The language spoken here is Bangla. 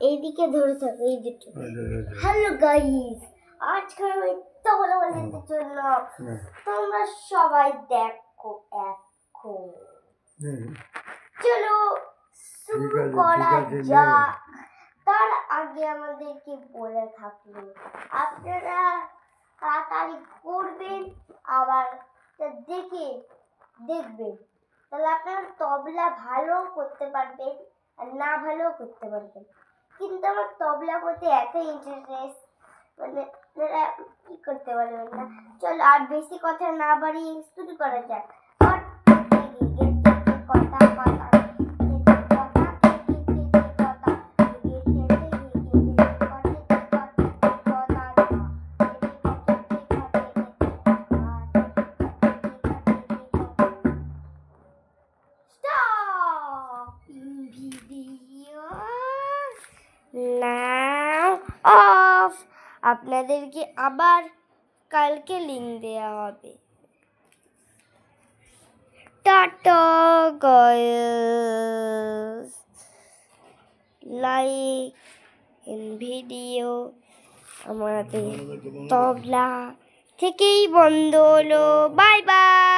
এইদিকে ধরে থাকো এই দুটো। হ্যালো গাইস, আজকে আমি তবলা বাজাতে চললাম, তোমরা সবাই দেখো এখন। চলো শুরু করা যাক। তার আগে আমাদেরকে বলে থাকলো আপনারা তাড়াতাড়ি করবেন, আবার দেখবেন, তাহলে আপনারা তবলা ভালো করতে পারবেন আর না ভালো করতে পারবেন। কিন্তু আমার তবলা করতে এত ইন্টারেস্ট, মানে কি করতে পারবেন না। চলো আর বেশি কথা না বাড়িয়ে শুরু করা যাক। Now off. আপনাদেরকে আবার কালকে লিংক দেওয়া হবে। Tata guys, like and video. আমাদের তবলা থেকেই বন্ধ হলো। Bye by.